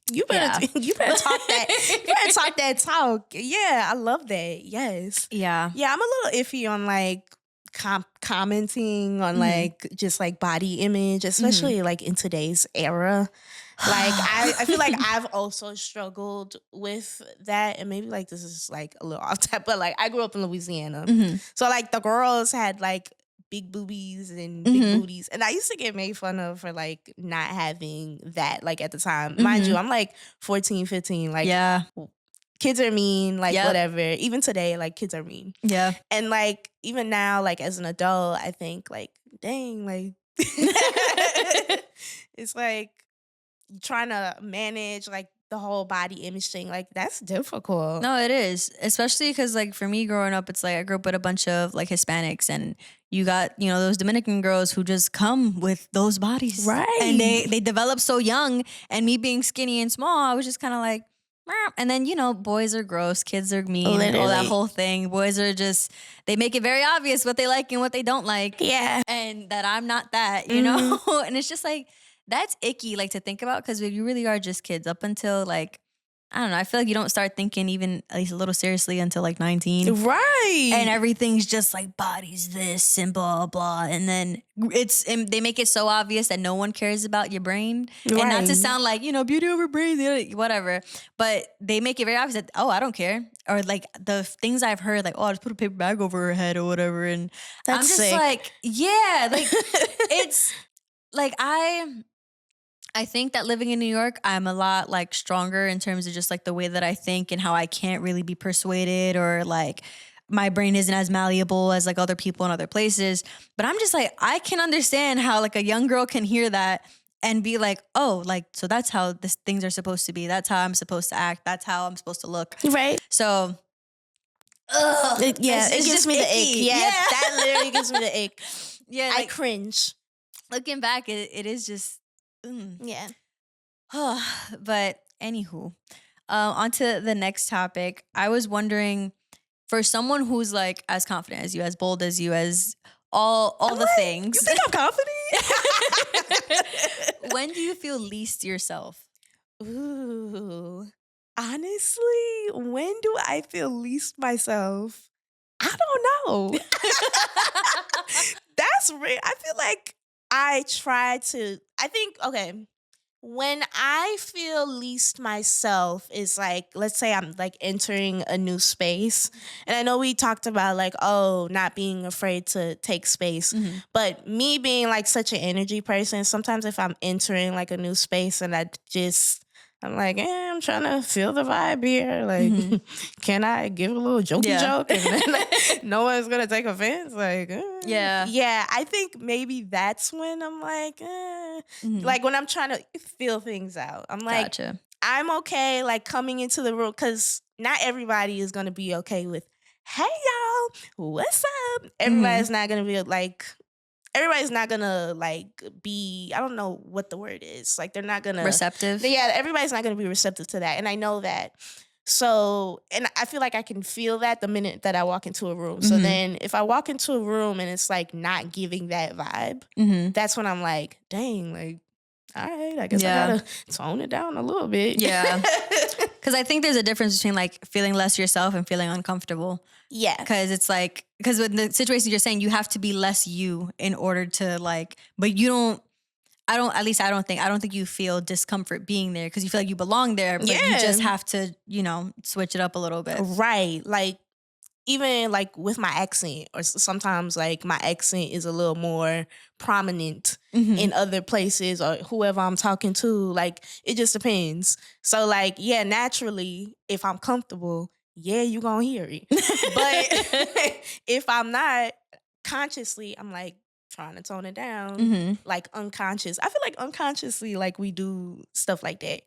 You better talk that. You better talk that talk. Yeah, I love that. Yes. Yeah. Yeah, I'm a little iffy on like commenting on like just like body image, especially like in today's era. Like I feel like I've also struggled with that, and maybe like this is like a little off top, but like I grew up in Louisiana, so like the girls had like big boobies and big booties, and I used to get made fun of for like not having that like at the time. Mind you, I'm like 14, 15, like kids are mean, like whatever. Even today, like kids are mean. Yeah. And like even now, like as an adult, I think like, dang, like it's like trying to manage like the whole body image thing, like that's difficult. No, it is, especially because like for me growing up, it's like I grew up with a bunch of like Hispanics, and you got those Dominican girls who just come with those bodies, right? And they develop so young, and me being skinny and small, I was just kind of like, And then, boys are gross, kids are mean, all that Literally. whole thing. Boys are just, they make it very obvious what they like and what they don't like. Yeah. And that I'm not that, you know? And it's just like, that's icky, like to think about, because you really are just kids up until like, I don't know. I feel like you don't start thinking even at least a little seriously until like 19. Right. And everything's just like bodies this and blah, blah. And then and they make it so obvious that no one cares about your brain. Right. And not to sound like, beauty over brain, whatever. But they make it very obvious that, oh, I don't care. Or like the things I've heard, like, oh, I'll just put a paper bag over her head or whatever. And That's I'm just sick. like, yeah, like it's like I think that living in New York, I'm a lot like stronger in terms of just like the way that I think and how I can't really be persuaded, or like my brain isn't as malleable as like other people in other places. But I'm just like, I can understand how like a young girl can hear that and be like, oh, like, so that's how things are supposed to be. That's how I'm supposed to act. That's how I'm supposed to look. Right. So, it gives just me the icky. ick. Yeah, that literally gives me the ick. Yeah, I like, cringe. looking back, it is just, Yeah. But anywho, on to the next topic. I was wondering, for someone who's like as confident as you, as bold as you, as all the things, You think I'm confident? when do you feel least yourself? Ooh. Honestly, when do I feel least myself? I don't know. That's real. I feel like okay. When I feel least myself is like, let's say I'm like entering a new space. And I know we talked about like, oh, not being afraid to take space. Mhm. But me being like such an energy person, sometimes if I'm entering like a new space and I'm like, I'm trying to feel the vibe here. Like, can I give a little jokey joke? And then like, no one's going to take offense. Like, Yeah. Yeah, I think maybe that's when I'm like, like when I'm trying to feel things out. I'm like, Gotcha. I'm okay, like coming into the room, because not everybody is going to be okay with, hey, y'all, what's up? Everybody's not going to be like, everybody's not gonna like be, I don't know what the word is. Like they're not gonna Receptive. Yeah, everybody's not gonna be receptive to that. And I know that. So, and I feel like I can feel that the minute that I walk into a room. So then if I walk into a room and it's like not giving that vibe, that's when I'm like, dang, like, all right, I guess I gotta tone it down a little bit. Yeah. Because I think there's a difference between like feeling less yourself and feeling uncomfortable. Yeah. Because it's like, because with the situation you're saying, you have to be less you in order to like, but you don't, at least I don't think you feel discomfort being there because you feel like you belong there, but you just have to, switch it up a little bit. Right. Like, even like with my accent, or sometimes like my accent is a little more prominent in other places, or whoever I'm talking to, like it just depends. So like, yeah, naturally, if I'm comfortable, yeah, you gonna hear it. But if I'm not, consciously, I'm like trying to tone it down, like unconscious. I feel like unconsciously, like we do stuff like that.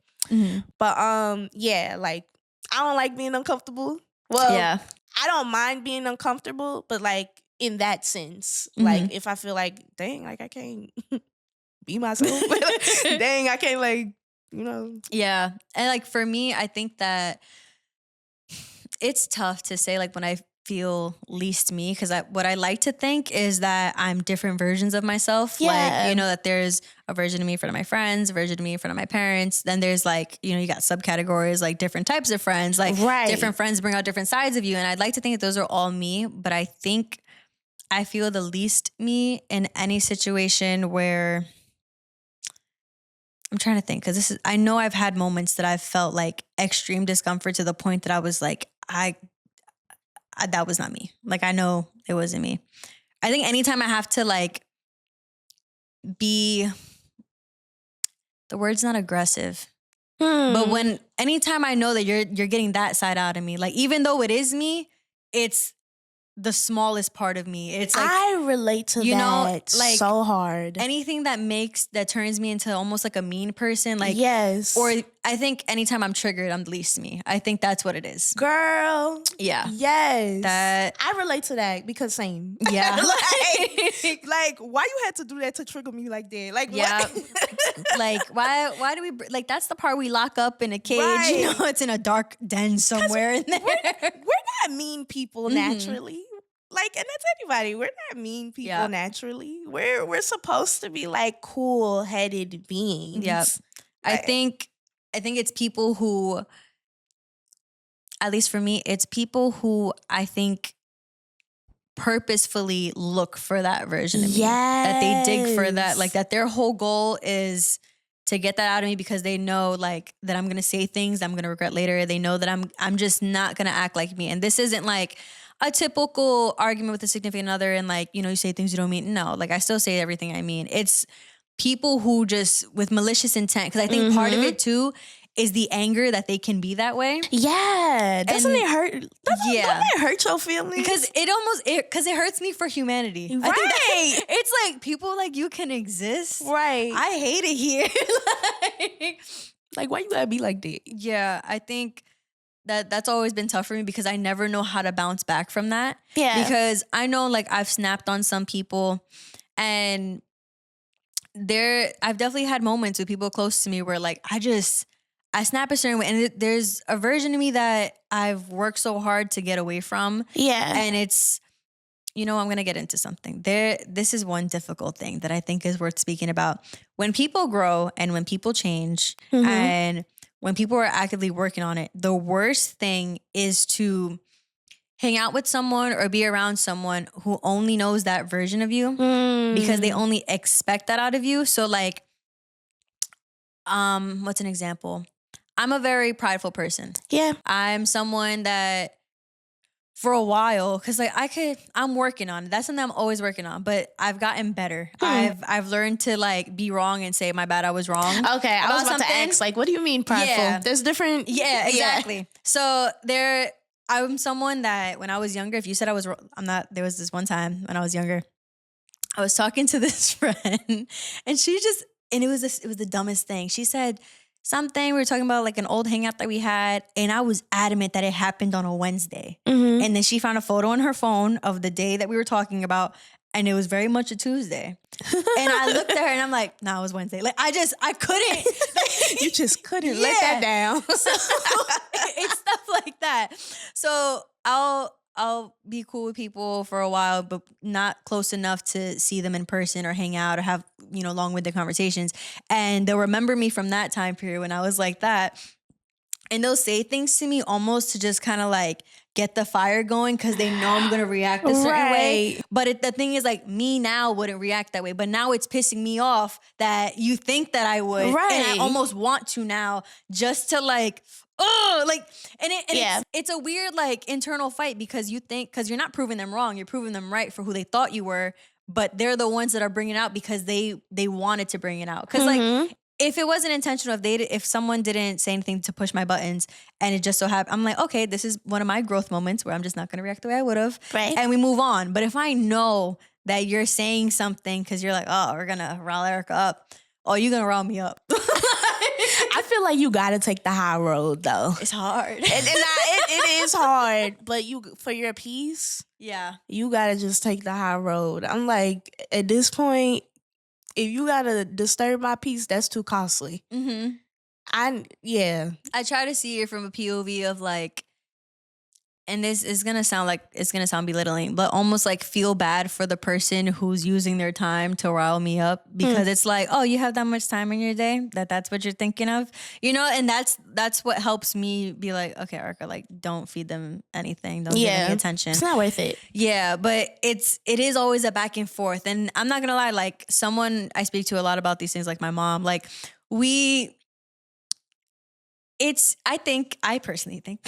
But yeah, like I don't like being uncomfortable. Well, Yeah. I don't mind being uncomfortable, but like in that sense, like if I feel like, dang, like I can't be myself, dang, I can't like, Yeah. And like for me, I think that it's tough to say like when I feel least me, because what I like to think is that I'm different versions of myself. Yeah. Like, that there's a version of me in front of my friends, a version of me in front of my parents. Then there's like, you got subcategories, like different types of friends, like different friends bring out different sides of you. And I'd like to think that those are all me, but I think I feel the least me in any situation where I'm trying to think, because I know I've had moments that I've felt like extreme discomfort to the point that I was like, that was not me. Like, I know it wasn't me. I think anytime I have to like the word's not aggressive, but anytime I know that you're getting that side out of me, like even though it is me, it's the smallest part of me. It's like, I relate to you know, that like so hard. anything that turns me into almost like a mean person. Like, yes. or I think anytime I'm triggered, I'm the least me. I think that's what it is. Girl. Yeah. Yes. That. I relate to that because same. Yeah. like, why you had to do that to trigger me like that? Like, yeah. what? Like, why do we, like, that's the part we lock up in a cage. Right. You know, it's in a dark den somewhere in there. We're not mean people naturally. Like, and that's anybody. We're not mean people naturally. We're supposed to be like cool-headed beings. Yeah. Like, I think it's people who, at least for me, it's people who I think purposefully look for that version of me. That they dig for that, like that their whole goal is to get that out of me because they know like that I'm gonna say things I'm gonna regret later. They know that I'm just not gonna act like me. And this isn't like a typical argument with a significant other and like, you know, you say things you don't mean. No, like I still say everything I mean. It's people who just with malicious intent, because I think part of it too is the anger that they can be that way. Yeah. Doesn't it hurt? Doesn't it hurt your feelings? Because it hurts me for humanity. Right. I think it's like people like you can exist. Right. I hate it here. like why you gotta be like that? Yeah, I think that's always been tough for me because I never know how to bounce back from that. Yeah. Because I know like I've snapped on some people and I've definitely had moments with people close to me where like I snap a certain way and there's a version of me that I've worked so hard to get away from. Yeah. And it's, you know, I'm going to get into something. This is one difficult thing that I think is worth speaking about. When people grow and when people change and when people are actively working on it, the worst thing is to hang out with someone or be around someone who only knows that version of you because they only expect that out of you. So like, what's an example? I'm a very prideful person. Yeah. I'm someone that for a while, because like I'm working on it. That's something I'm always working on, but I've gotten better. I've learned to like be wrong and say my bad, I was wrong. Okay, I was about to ask, like, what do you mean prideful? Yeah. There's different. Yeah, exactly. Yeah. So I'm someone that when I was younger, if you said I was, I'm not. There was this one time when I was younger, I was talking to this friend, and it was the dumbest thing. She said something, we were talking about like an old hangout that we had, and I was adamant that it happened on a Wednesday. And then she found a photo on her phone of the day that we were talking about, and it was very much a Tuesday. And I looked at her and I'm like, no, it was Wednesday. Like I couldn't. You just couldn't let that down. So it's stuff like that. So I'll be cool with people for a while, but not close enough to see them in person or hang out or have, you know, long-winded conversations. And they'll remember me from that time period when I was like that. And they'll say things to me almost to just kind of like get the fire going because they know I'm going to react a certain way. But the thing is like me now wouldn't react that way. But now it's pissing me off that you think that I would. Right. And I almost want to now just to like, oh, like, it's a weird like internal fight because you're not proving them wrong. You're proving them right for who they thought you were. But they're the ones that are bringing it out because they wanted to bring it out. Because like, if it wasn't intentional, if someone didn't say anything to push my buttons and it just so happened, I'm like, okay, this is one of my growth moments where I'm just not going to react the way I would have. Right. And we move on. But if I know that you're saying something because you're like, oh, we're going to rile Erica up. Oh, you're going to rile me up. I feel like you got to take the high road though. It's hard. It is hard, but for your peace, yeah, you got to just take the high road. I'm like, at this point, if you gotta disturb my peace, that's too costly. I try to see it from a POV of like, and this is gonna sound belittling, but almost like feel bad for the person who's using their time to rile me up because it's like, oh, you have that much time in your day that's what you're thinking of, you know, and that's what helps me be like, okay, Erica, like don't feed them anything, don't give any attention. It's not worth it. Yeah, but it is always a back and forth, and I'm not gonna lie, like someone I speak to a lot about these things, like my mom, like I personally think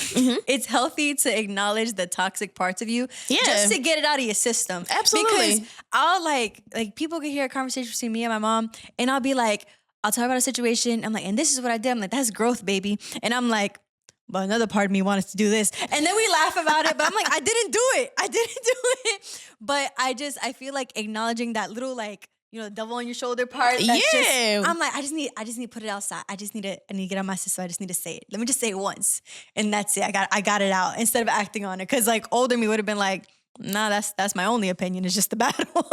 it's healthy to acknowledge the toxic parts of you just to get it out of your system. Absolutely. Because I'll like people can hear a conversation between me and my mom and I'll be like, I'll talk about a situation. I'm like, and this is what I did. I'm like, that's growth, baby. And I'm like, but another part of me wanted to do this. And then we laugh about it, but I'm like, I didn't do it. I didn't do it. But I feel like acknowledging that little like, devil on your shoulder part. That's Yeah. I'm like, I just need to put it outside. I need to get on my system. I just need to say it. Let me just say it once. And that's it. I got it out instead of acting on it. Cause like older me would have been like, nah, that's my only opinion. It's just the bad one.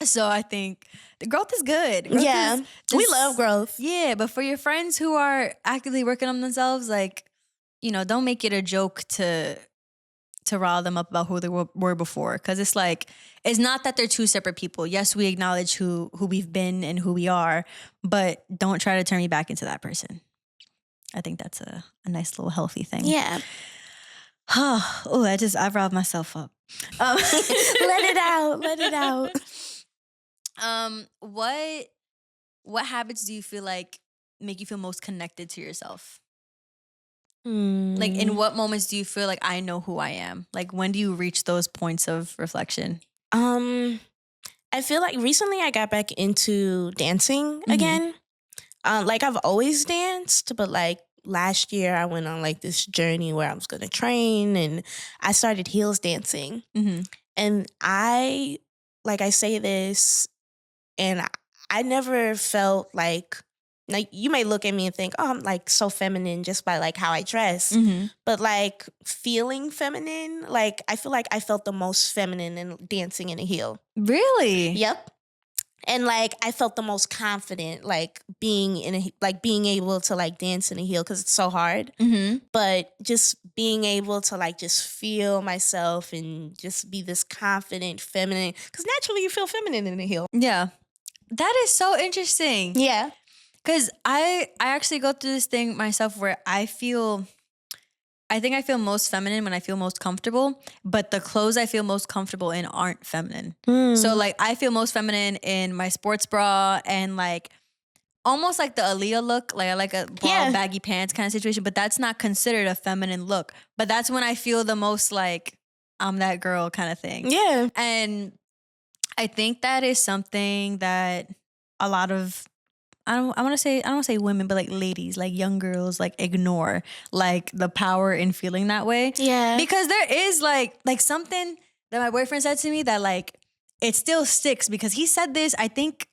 So I think the growth is good. We love growth. Yeah, but for your friends who are actively working on themselves, like, don't make it a joke to rile them up about who they were before. Because it's like, it's not that they're two separate people. Yes, we acknowledge who we've been and who we are, but don't try to turn me back into that person. I think that's a nice little healthy thing. Yeah. Oh, I've riled myself up. Let it out. Let it out. What habits do you feel like make you feel most connected to yourself? Like, in what moments do you feel like I know who I am? Like, when do you reach those points of reflection? I feel like recently I got back into dancing again. Like I've always danced, but like last year I went on like this journey where I was going to train, and I started heels dancing. And I say this, and I never felt like you may look at me and think, oh, I'm like so feminine just by like how I dress. But like feeling feminine, like I feel like I felt the most feminine in dancing in a heel. Really? Yep. And like I felt the most confident, like being able to like dance in a heel, because it's so hard. But just being able to like just feel myself and just be this confident, feminine, because naturally you feel feminine in a heel. Yeah. That is so interesting. Yeah. Because I actually go through this thing myself where I think I feel most feminine when I feel most comfortable, but the clothes I feel most comfortable in aren't feminine. So like I feel most feminine in my sports bra and like almost like the Aaliyah look. Like I like a bra, baggy pants kind of situation, but that's not considered a feminine look. But that's when I feel the most like I'm that girl kind of thing. Yeah. And I think that is something that a lot of I don't want to say women, but like ladies, like young girls, like ignore like the power in feeling that way. Yeah. Because there is like something that my boyfriend said to me that like it still sticks, because he said this, I think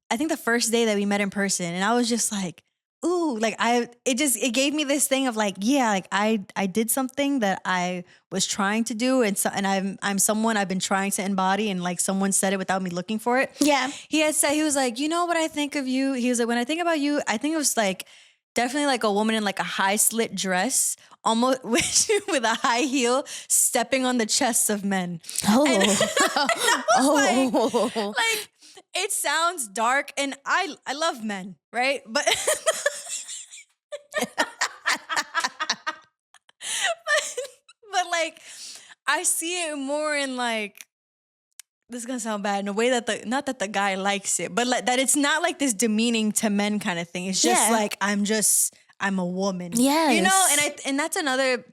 the first day that we met in person, and I was just like, ooh, like it gave me this thing of like, yeah, like I did something that I was trying to do, and I'm someone I've been trying to embody, and like someone said it without me looking for it. Yeah. He was like, you know what I think of you? He was like, when I think about you, I think it was like definitely like a woman in like a high slit dress, almost with a high heel, stepping on the chests of men. Oh. And I was like, it sounds dark, and I love men, right? But but like I see it more in like, this is gonna sound bad, in a way that not that the guy likes it, but like that it's not like this demeaning to men kind of thing. It's just like I'm a woman. Yes. And that's another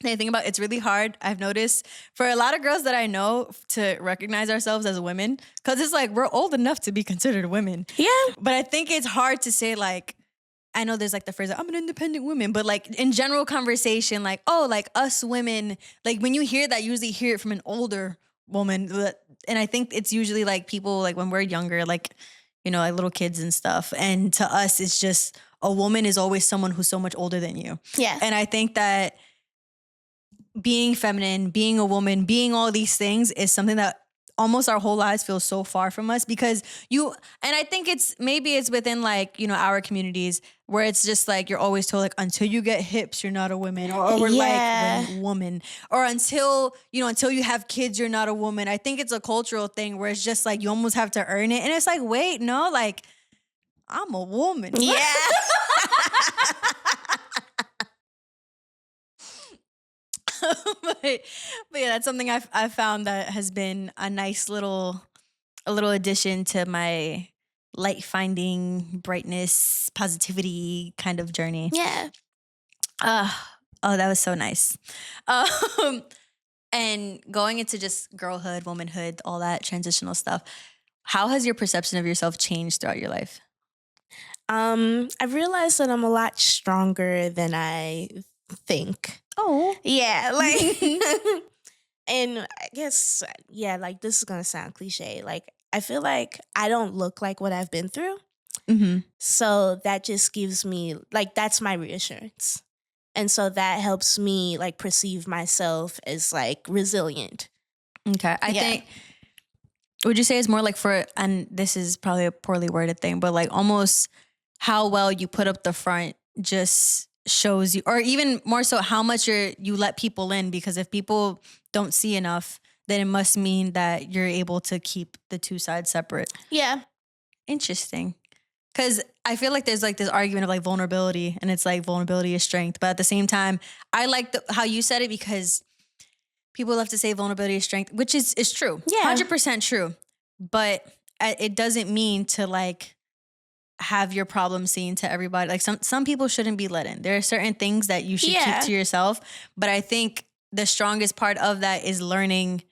thing I think about. It's really hard, I've noticed, for a lot of girls that I know to recognize ourselves as women, because it's like we're old enough to be considered women. Yeah. But I think it's hard to say like, I know there's like the phrase, like, I'm an independent woman, but like in general conversation, like, oh, like us women, like when you hear that, you usually hear it from an older woman. And I think it's usually like people like when we're younger, like, like little kids and stuff. And to us, it's just a woman is always someone who's so much older than you. Yeah. And I think that being feminine, being a woman, being all these things is something that almost our whole lives feel so far from us, because and I think maybe it's within like, our communities where it's just like, you're always told like, until you get hips, you're not a woman, or we're like woman, or until you have kids, you're not a woman. I think it's a cultural thing where it's just like, you almost have to earn it. And it's like, wait, no, like I'm a woman. Yeah. but yeah, that's something I've found that has been a nice little addition to my light finding, brightness, positivity kind of journey. Yeah. Oh, that was so nice. And going into just girlhood, womanhood, all that transitional stuff, how has your perception of yourself changed throughout your life? I realized that I'm a lot stronger than I think. Oh. Yeah, like and I guess yeah, like this is gonna sound cliche. Like I feel like I don't look like what I've been through. Mm-hmm. So that just gives me like that's my reassurance. And so that helps me like perceive myself as like resilient. Okay. I Yeah. think, would you say it's more like for, and this is probably a poorly worded thing, but like almost how well you put up the front just shows you, or even more so how much you let people in, because if people don't see enough, then it must mean that you're able to keep the two sides separate. Yeah. Interesting. Because I feel like there's like this argument of like vulnerability, and it's like vulnerability is strength. But at the same time, I like how you said it, because people love to say vulnerability is strength, which is true. Yeah. 100% true. But it doesn't mean to like have your problems seen to everybody. Like some people shouldn't be let in. There are certain things that you should keep to yourself. But I think the strongest part of that is learning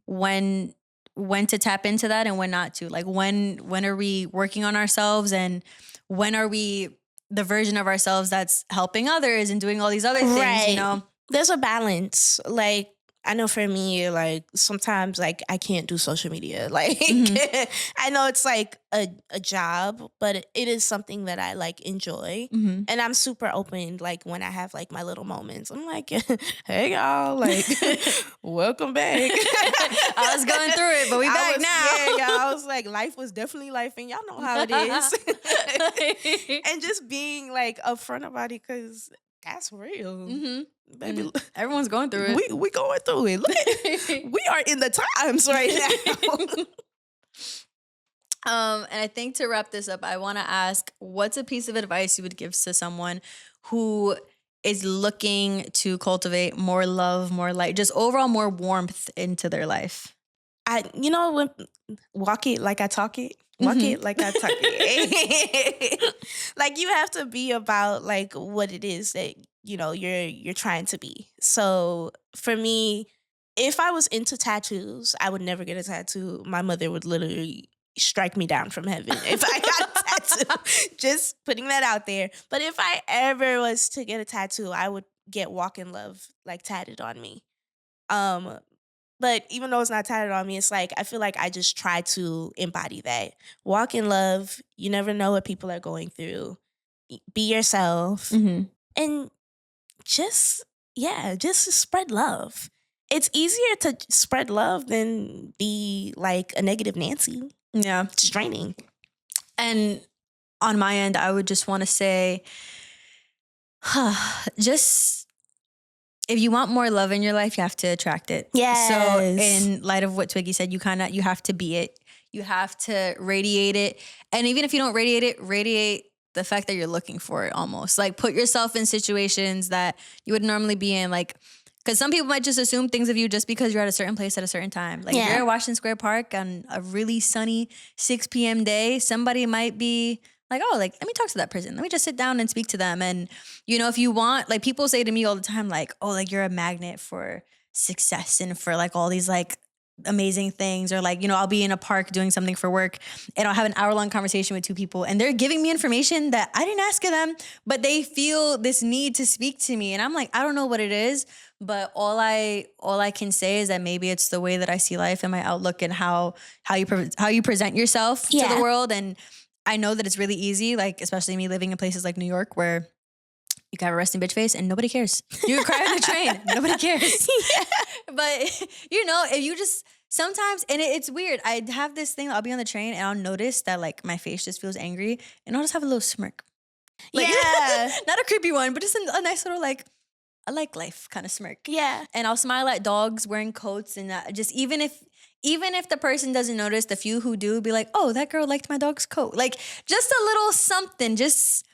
when to tap into that and when not to. Like when are we working on ourselves, and when are we the version of ourselves that's helping others and doing all these other things, you know? There's a balance. Like I know for me, like sometimes like I can't do social media. Like I know it's like a job, but it is something that I like enjoy. Mm-hmm. And I'm super open like when I have like my little moments. I'm like, hey y'all, like welcome back. I was going through it, but we back now. Yeah, y'all. I was like, life was definitely life, and y'all know how it is. And just being like upfront about it, because that's real. Mm-hmm. Baby, everyone's going through it. We going through it. Look, we are in the times right now. And I think to wrap this up, I want to ask, what's a piece of advice you would give to someone who is looking to cultivate more love, more light, just overall more warmth into their life? When walk it like I talk it. Walk it like I talk it. Like you have to be about like what it is that you're trying to be. So for me, if I was into tattoos, I would never get a tattoo. My mother would literally strike me down from heaven if I got a tattoo. Just putting that out there. But if I ever was to get a tattoo, I would get Walk in Love like tatted on me. But even though it's not tatted on me, it's like I feel like I just try to embody that. Walk in love. You never know what people are going through. Be yourself. And just spread love. It's easier to spread love than be like a negative Nancy. Yeah. It's draining. And on my end, I would just want to say, just if you want more love in your life, you have to attract it. Yes. So in light of what Twiggy said, you have to be it. You have to radiate it. And even if you don't radiate it, radiate the fact that you're looking for it almost. Like put yourself in situations that you would normally be in. Like, because some people might just assume things of you just because you're at a certain place at a certain time. Like if you're at Washington Square Park on a really sunny 6 p.m. day, somebody might be like, oh, like, let me talk to that person. Let me just sit down and speak to them. And, if you want, like people say to me all the time, like, oh, like you're a magnet for success and for like all these like amazing things, or like, I'll be in a park doing something for work and I'll have an hour-long conversation with two people and they're giving me information that I didn't ask of them, but they feel this need to speak to me. And I'm like, I don't know what it is, but all I can say is that maybe it's the way that I see life and my outlook and how you present yourself to the world. And I know that it's really easy, like especially me living in places like New York where you can have a resting bitch face and nobody cares. You can cry on the train, nobody cares. But if you just sometimes, and it's weird. I have this thing. I'll be on the train and I'll notice that like my face just feels angry, and I'll just have a little smirk. Like, not a creepy one, but just a nice little like, I like life kind of smirk. Yeah. And I'll smile at dogs wearing coats, and just even if the person doesn't notice, the few who do be like, oh, that girl liked my dog's coat. Like just a little something, just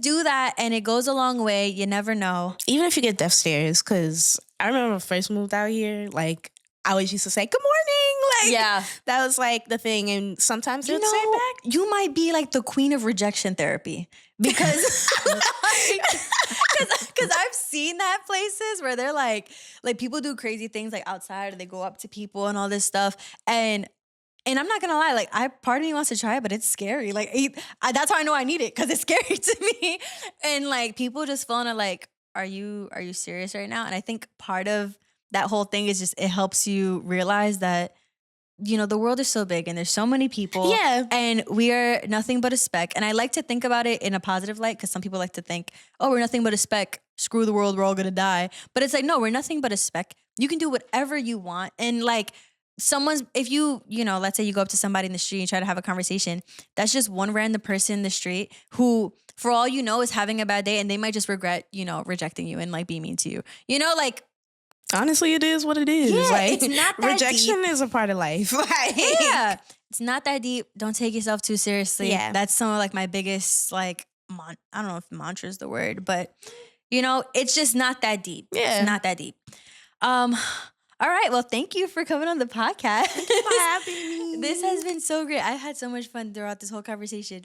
do that and it goes a long way. You never know. Even if you get death stares, because I remember when I first moved out here, like I always used to say, good morning. Like, that was like the thing. And sometimes they'd say back. You might be like the queen of rejection therapy because because I've seen that places where they're like people do crazy things like outside, or they go up to people and all this stuff. And And I'm not gonna lie, like part of me wants to try it, but it's scary. Like that's how I know I need it because it's scary to me. And like people just feeling it like, are you serious right now? And I think part of that whole thing is just it helps you realize that the world is so big and there's so many people. Yeah. And we are nothing but a speck. And I like to think about it in a positive light because some people like to think, oh, we're nothing but a speck. Screw the world. We're all going to die. But it's like, no, we're nothing but a speck. You can do whatever you want. And like if you let's say you go up to somebody in the street and try to have a conversation, that's just one random person in the street who, for all you know, is having a bad day and they might just regret, rejecting you and like being mean to you. Like, honestly, it is what it is. Yeah, like, it's not that rejection deep. is a part of life. Like, yeah, it's not that deep. Don't take yourself too seriously. Yeah. That's some of like my biggest like I don't know if mantra is the word, but it's just not that deep. Yeah. It's not that deep. All right. Well, thank you for coming on the podcast. Thank you for having me. This has been so great. I've had so much fun throughout this whole conversation.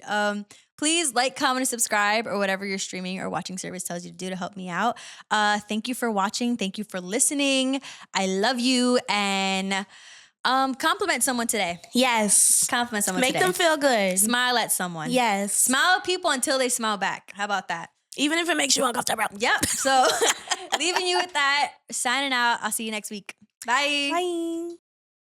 Please like, comment, and subscribe or whatever your streaming or watching service tells you to do to help me out. Thank you for watching. Thank you for listening. I love you. And compliment someone today. Yes. Compliment someone Make today. them feel good. Smile at someone. Yes. Smile at people until they smile back. How about that? Even if it makes you uncomfortable. Yep. So leaving you with that. Signing out. I'll see you next week. Bye. Bye.